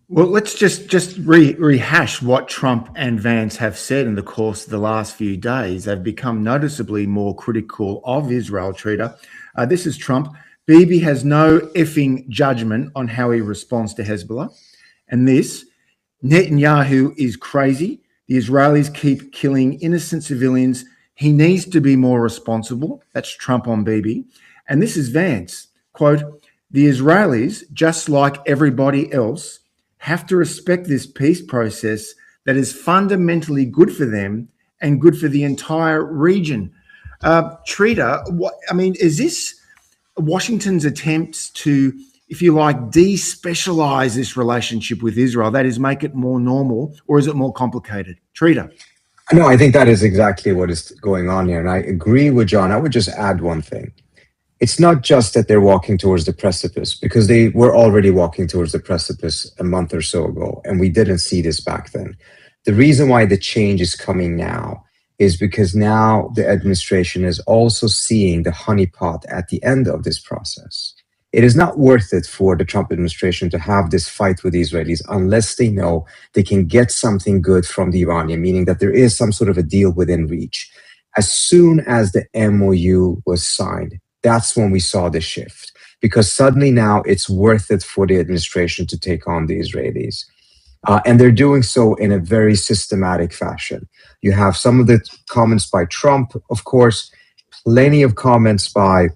Well, let's just rehash what Trump and Vance have said in the course of the last few days. They've become noticeably more critical of Israel, Trita. This is Trump. Bibi has no effing judgment on how he responds to Hezbollah. And this, Netanyahu is crazy. The Israelis keep killing innocent civilians. He needs to be more responsible. That's Trump on Bibi. And this is Vance. Quote, the Israelis, just like everybody else, have to respect this peace process that is fundamentally good for them and good for the entire region. Trita, is this Washington's attempts to, if you like, despecialize this relationship with Israel, that is, make it more normal, or is it more complicated? Trita. No, I think that is exactly what is going on here. And I agree with John. I would just add one thing. It's not just that they're walking towards the precipice, because they were already walking towards the precipice a month or so ago, and we didn't see this back then. The reason why the change is coming now is because now the administration is also seeing the honeypot at the end of this process. It is not worth it for the Trump administration to have this fight with the Israelis unless they know they can get something good from the Iranian, meaning that there is some sort of a deal within reach. As soon as the MOU was signed, that's when we saw the shift, because suddenly now it's worth it for the administration to take on the Israelis. And they're doing so in a very systematic fashion. You have some of the comments by Trump, of course, plenty of comments by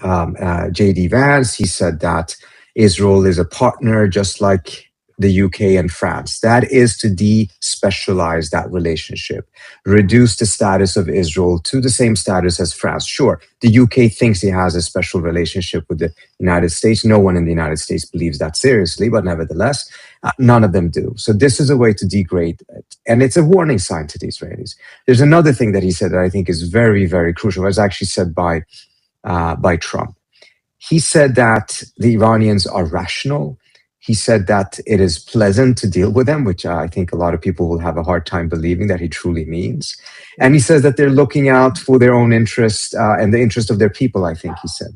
J.D. Vance. He said that Israel is a partner just like the UK and France. That is to de-specialize that relationship, reduce the status of Israel to the same status as France. Sure, the UK thinks he has a special relationship with the United States. No one in the United States believes that seriously, but nevertheless, none of them do. So this is a way to degrade it. And it's a warning sign to the Israelis. There's another thing that he said that I think is very, very crucial. It was actually said by Trump. He said that the Iranians are rational. He said that it is pleasant to deal with them, which I think a lot of people will have a hard time believing that he truly means. And he says that they're looking out for their own interest and the interest of their people, I think he said.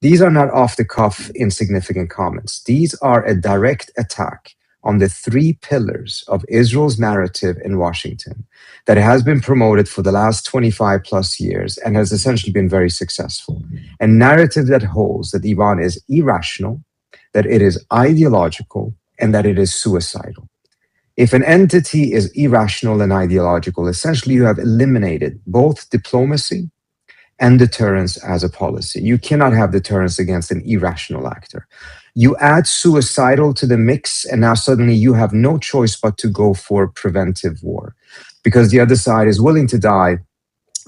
These are not off-the-cuff, insignificant comments. These are a direct attack on the three pillars of Israel's narrative in Washington that has been promoted for the last 25 plus years and has essentially been very successful. A narrative that holds that Iran is irrational, that it is ideological, and that it is suicidal. If an entity is irrational and ideological, essentially you have eliminated both diplomacy and deterrence as a policy. You cannot have deterrence against an irrational actor. You add suicidal to the mix, and now suddenly you have no choice but to go for preventive war, because the other side is willing to die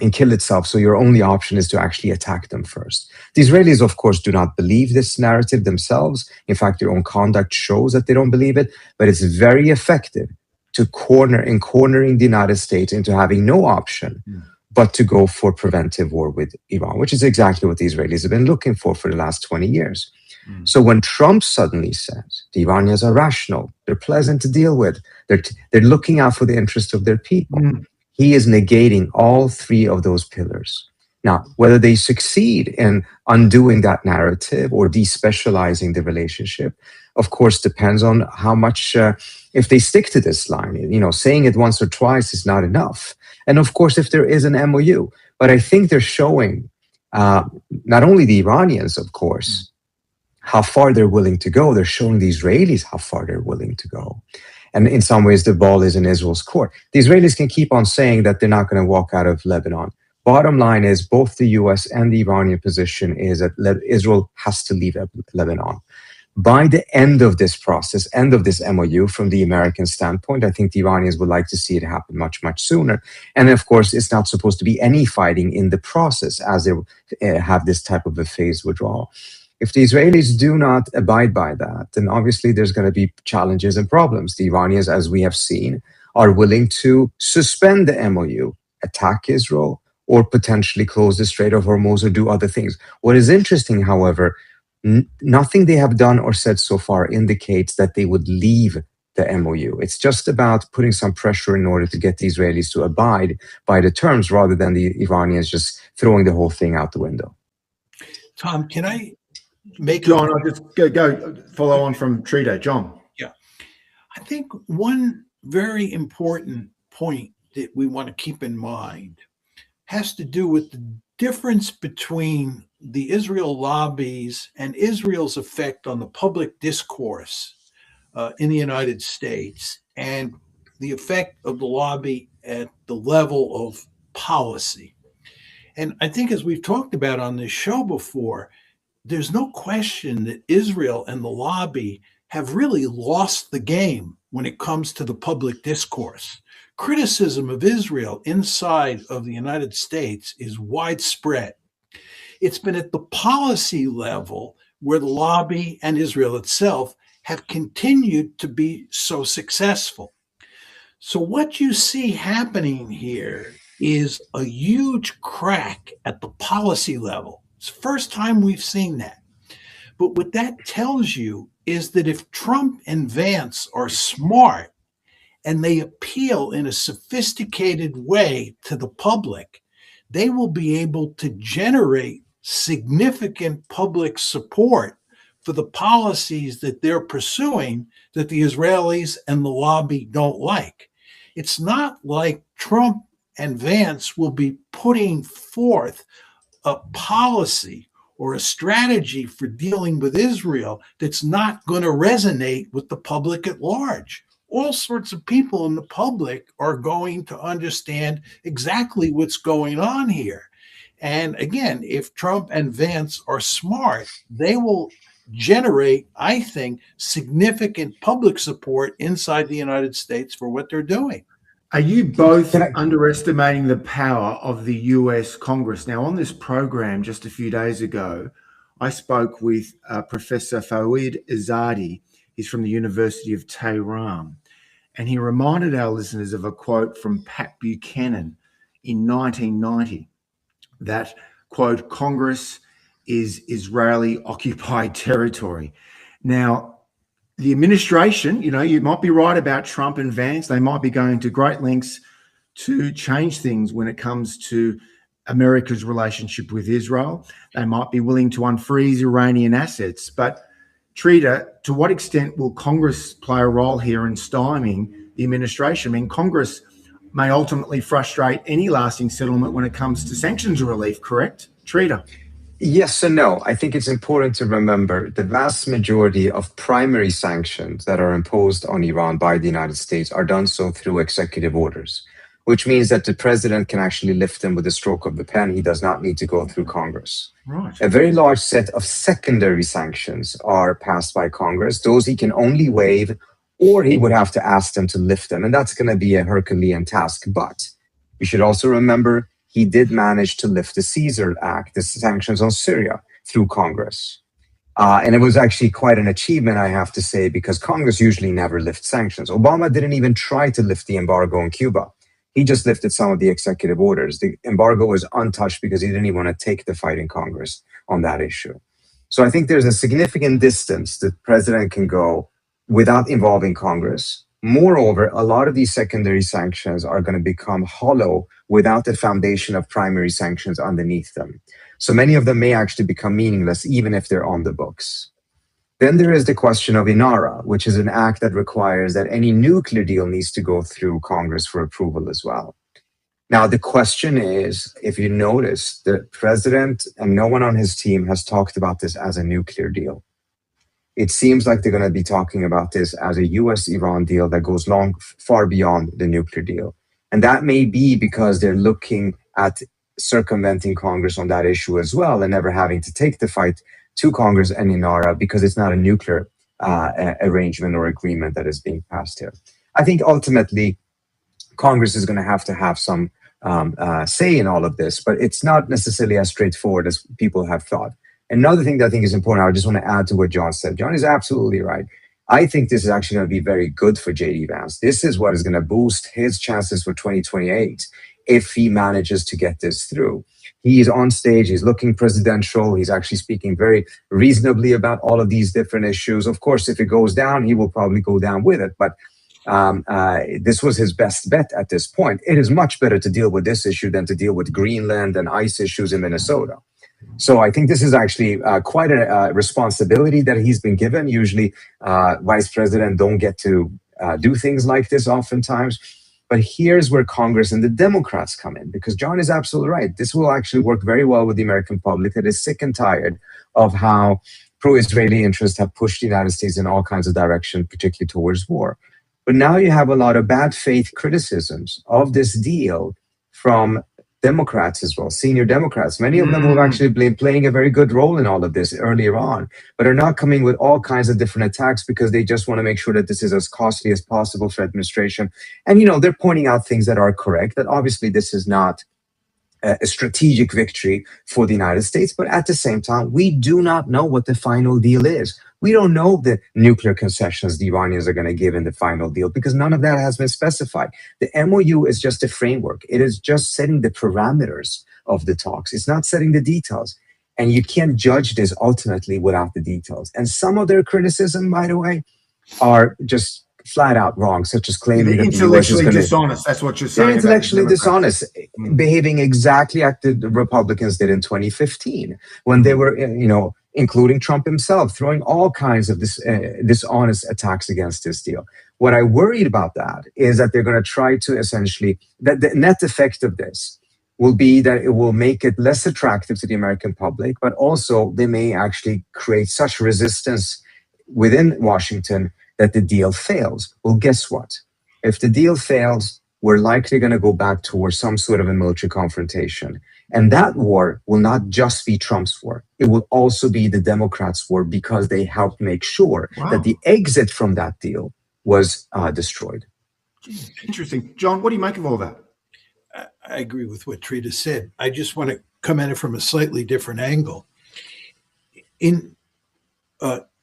and kill itself, so your only option is to actually attack them first. The Israelis, of course, do not believe this narrative themselves. In fact, their own conduct shows that they don't believe it, but it's very effective to cornering the United States into having no option but to go for preventive war with Iran, which is exactly what the Israelis have been looking for the last 20 years. So when Trump suddenly says the Iranians are rational, they're pleasant to deal with, they're looking out for the interest of their people, he is negating all three of those pillars. Now, whether they succeed in undoing that narrative or despecializing the relationship, of course, depends on how much, if they stick to this line. You know, saying it once or twice is not enough. And of course, if there is an MOU. But I think they're showing, not only the Iranians, of course, how far they're willing to go, they're showing the Israelis how far they're willing to go. And in some ways, the ball is in Israel's court. The Israelis can keep on saying that they're not going to walk out of Lebanon. Bottom line is both the US and the Iranian position is that Israel has to leave Lebanon. By the end of this process, end of this MOU, from the American standpoint, I think the Iranians would like to see it happen much, much sooner. And of course, it's not supposed to be any fighting in the process as they have this type of a phased withdrawal. If the Israelis do not abide by that, then obviously there's going to be challenges and problems. The Iranians, as we have seen, are willing to suspend the MOU, attack Israel, or potentially close the Strait of Hormuz or do other things. What is interesting, however, nothing they have done or said so far indicates that they would leave the MOU. It's just about putting some pressure in order to get the Israelis to abide by the terms rather than the Iranians just throwing the whole thing out the window. Tom, can I make John, I'll just go follow on from Trita. John. Yeah. I think one very important point that we want to keep in mind has to do with the difference between the Israel lobbies and Israel's effect on the public discourse in the United States and the effect of the lobby at the level of policy. And I think, as we've talked about on this show before, there's no question that Israel and the lobby have really lost the game when it comes to the public discourse. Criticism of Israel inside of the United States is widespread. It's been at the policy level where the lobby and Israel itself have continued to be so successful. So, what you see happening here is a huge crack at the policy level. It's the first time we've seen that. But what that tells you is that if Trump and Vance are smart and they appeal in a sophisticated way to the public, they will be able to generate significant public support for the policies that they're pursuing that the Israelis and the lobby don't like. It's not like Trump and Vance will be putting forth a policy or a strategy for dealing with Israel that's not going to resonate with the public at large. All sorts of people in the public are going to understand exactly what's going on here. And again, if Trump and Vance are smart, they will generate, I think, significant public support inside the United States for what they're doing. Are you both underestimating the power of the US Congress? Now, on this program just a few days ago, I spoke with Professor Fawid Azadi. He's from the University of Tehran. And he reminded our listeners of a quote from Pat Buchanan in 1990 that, quote, Congress is Israeli occupied territory. Now, the administration, you might be right about Trump and Vance. They might be going to great lengths to change things when it comes to America's relationship with Israel. They might be willing to unfreeze Iranian assets. But Trita, to what extent will Congress play a role here in stymieing the administration? I mean, Congress may ultimately frustrate any lasting settlement when it comes to sanctions relief, correct? Trita? Yes and no. I think it's important to remember the vast majority of primary sanctions that are imposed on Iran by the United States are done so through executive orders, which means that the president can actually lift them with a stroke of the pen. He does not need to go through Congress. Right. A very large set of secondary sanctions are passed by Congress. Those he can only waive, or he would have to ask them to lift them. And that's going to be a Herculean task. But we should also remember he did manage to lift the Caesar Act, the sanctions on Syria, through Congress. And it was actually quite an achievement, I have to say, because Congress usually never lifts sanctions. Obama didn't even try to lift the embargo on Cuba. He just lifted some of the executive orders. The embargo was untouched because he didn't even want to take the fight in Congress on that issue. So I think there's a significant distance the president can go without involving Congress. Moreover, a lot of these secondary sanctions are going to become hollow without the foundation of primary sanctions underneath them. So many of them may actually become meaningless, even if they're on the books. Then there is the question of INARA, which is an act that requires that any nuclear deal needs to go through Congress for approval as well. Now, the question is, if you notice, the president and no one on his team has talked about this as a nuclear deal. It seems like they're going to be talking about this as a U.S. Iran deal that goes far beyond the nuclear deal. And that may be because they're looking at circumventing Congress on that issue as well and never having to take the fight to Congress and INARA because it's not a nuclear arrangement or agreement that is being passed here. I think ultimately Congress is going to have some say in all of this, but it's not necessarily as straightforward as people have thought. Another thing that I think is important, I just want to add to what John said. John is absolutely right. I think this is actually going to be very good for J.D. Vance. This is what is going to boost his chances for 2028 if he manages to get this through. He is on stage, he's looking presidential, he's actually speaking very reasonably about all of these different issues. Of course, if it goes down, he will probably go down with it, but this was his best bet at this point. It is much better to deal with this issue than to deal with Greenland and ICE issues in Minnesota. So I think this is actually quite a responsibility that he's been given. Usually, vice president don't get to do things like this oftentimes. But here's where Congress and the Democrats come in, because John is absolutely right. This will actually work very well with the American public that is sick and tired of how pro-Israeli interests have pushed the United States in all kinds of directions, particularly towards war. But now you have a lot of bad faith criticisms of this deal from Democrats as well, senior Democrats. Many of them have actually been playing a very good role in all of this earlier on, but are now coming with all kinds of different attacks because they just want to make sure that this is as costly as possible for administration. And, they're pointing out things that are correct, that obviously this is not a strategic victory for the United States, but at the same time, we do not know what the final deal is. We don't know the nuclear concessions the Iranians are going to give in the final deal because none of that has been specified. The MOU is just a framework. It is just setting the parameters of the talks. It's not setting the details. And you can't judge this ultimately without the details. And some of their criticism, by the way, are just flat out wrong, such as claiming that the US is going to... dishonest, that's what you're saying. They're intellectually dishonest, behaving exactly like the Republicans did in 2015, when they were, including Trump himself, throwing all kinds of dishonest attacks against this deal. What I worried about that is that they're going to try to essentially, that the net effect of this will be that it will make it less attractive to the American public, but also they may actually create such resistance within Washington that the deal fails. Well, guess what? If the deal fails, we're likely going to go back towards some sort of a military confrontation. And that war will not just be Trump's war. It will also be the Democrats' war because they helped make sure that the exit from that deal was destroyed. Interesting. John, what do you make of all that? I agree with what Trita said. I just want to come at it from a slightly different angle. In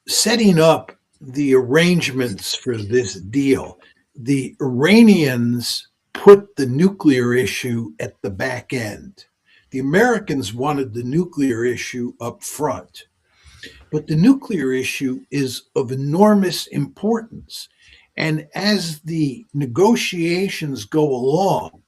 setting up the arrangements for this deal, the Iranians put the nuclear issue at the back end. The Americans wanted the nuclear issue up front. But the nuclear issue is of enormous importance. And as the negotiations go along,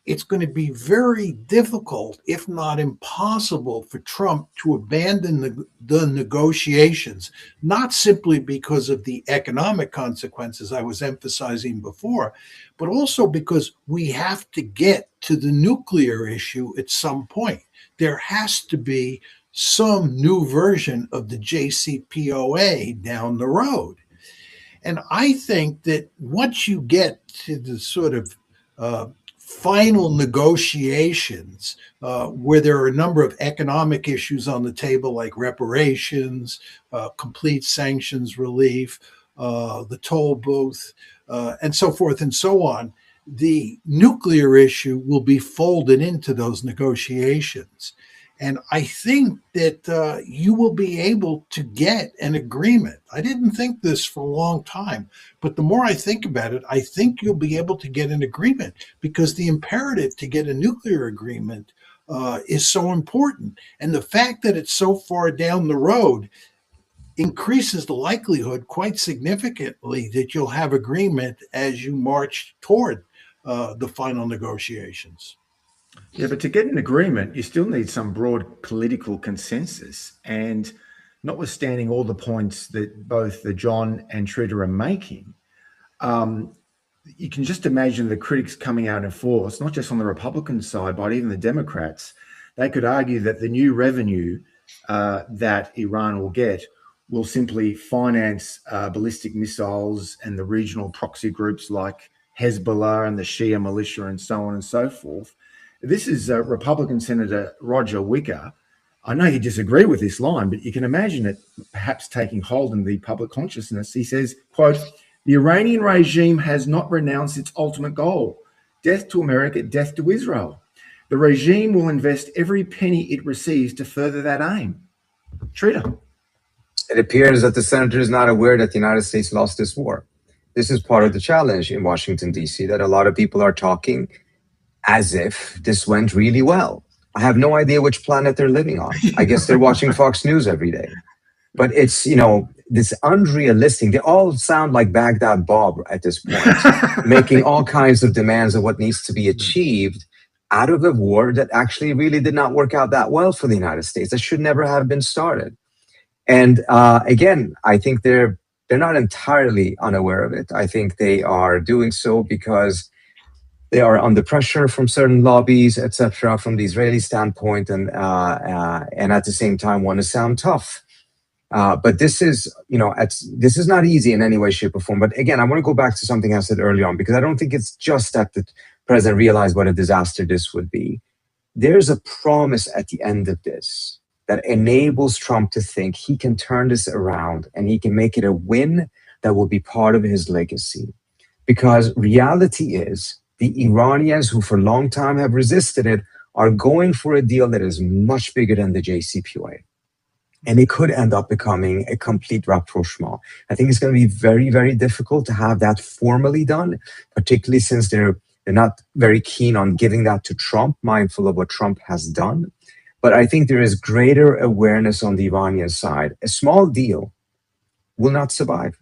it's going to be very difficult, if not impossible, for Trump to abandon the negotiations, not simply because of the economic consequences I was emphasizing before, but also because we have to get to the nuclear issue at some point. There has to be some new version of the JCPOA down the road. And I think that once you get to the sort of final negotiations where there are a number of economic issues on the table, like reparations, complete sanctions relief, the toll booth, and so forth and so on, the nuclear issue will be folded into those negotiations. And I think that you will be able to get an agreement. I didn't think this for a long time, but the more I think about it, I think you'll be able to get an agreement because the imperative to get a nuclear agreement is so important. And the fact that it's so far down the road increases the likelihood quite significantly that you'll have agreement as you march toward the final negotiations. Yeah, but to get an agreement, you still need some broad political consensus. And notwithstanding all the points that both the John and Trita are making, you can just imagine the critics coming out in force, not just on the Republican side, but even the Democrats. They could argue that the new revenue that Iran will get will simply finance ballistic missiles and the regional proxy groups like Hezbollah and the Shia militia and so on and so forth. This is Republican Senator Roger Wicker. I know you disagree with this line, but you can imagine it perhaps taking hold in the public consciousness. He says, quote, "The Iranian regime has not renounced its ultimate goal, death to America, death to Israel. The regime will invest every penny it receives to further that aim." Trita. It appears that the senator is not aware that the United States lost this war. This is part of the challenge in Washington, D.C., that a lot of people are talking as if this went really well. I have no idea which planet they're living on. I guess they're watching Fox News every day. But it's, this unrealistic, they all sound like Baghdad Bob at this point, making all kinds of demands of what needs to be achieved out of a war that actually really did not work out that well for the United States. That should never have been started. And again, I think they're they're not entirely unaware of it. I think they are doing so because they are under pressure from certain lobbies, etc., from the Israeli standpoint, and at the same time want to sound tough. But this is, this is not easy in any way, shape, or form. But again, I want to go back to something I said earlier on, because I don't think it's just that the president realized what a disaster this would be. There's a promise at the end of this that enables Trump to think he can turn this around and he can make it a win that will be part of his legacy. Because reality is, the Iranians who for a long time have resisted it are going for a deal that is much bigger than the JCPOA. And it could end up becoming a complete rapprochement. I think it's going to be very, very difficult to have that formally done, particularly since they're not very keen on giving that to Trump, mindful of what Trump has done. But I think there is greater awareness on the Iranian side. A small deal will not survive.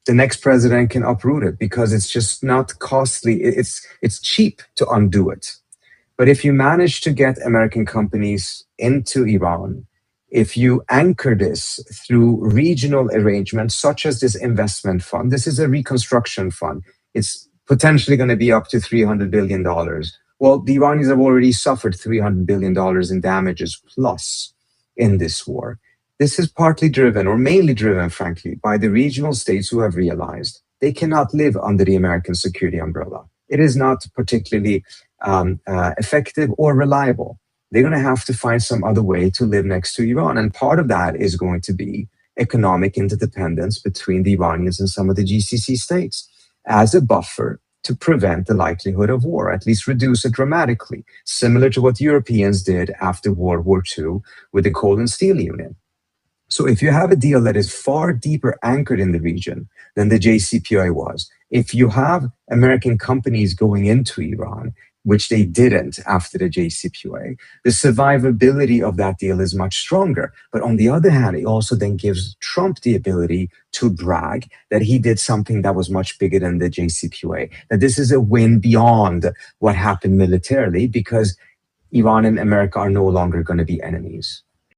The next president can uproot it because it's just not costly. It's cheap to undo it. But if you manage to get American companies into Iran, if you anchor this through regional arrangements, such as this investment fund, this is a reconstruction fund. It's potentially going to be up to $300 billion. Well, the Iranians have already suffered $300 billion in damages plus in this war. This is partly driven, or mainly driven, frankly, by the regional states who have realized they cannot live under the American security umbrella. It is not particularly effective or reliable. They're going to have to find some other way to live next to Iran. And part of that is going to be economic interdependence between the Iranians and some of the GCC states as a buffer to prevent the likelihood of war, at least reduce it dramatically, similar to what the Europeans did after World War II with the Coal and Steel Union. So if you have a deal that is far deeper anchored in the region than the JCPOA was, if you have American companies going into Iran, which they didn't after the JCPOA, the survivability of that deal is much stronger. But on the other hand, it also then gives Trump the ability to brag that he did something that was much bigger than the JCPOA, that this is a win beyond what happened militarily, because Iran and America are no longer going to be enemies.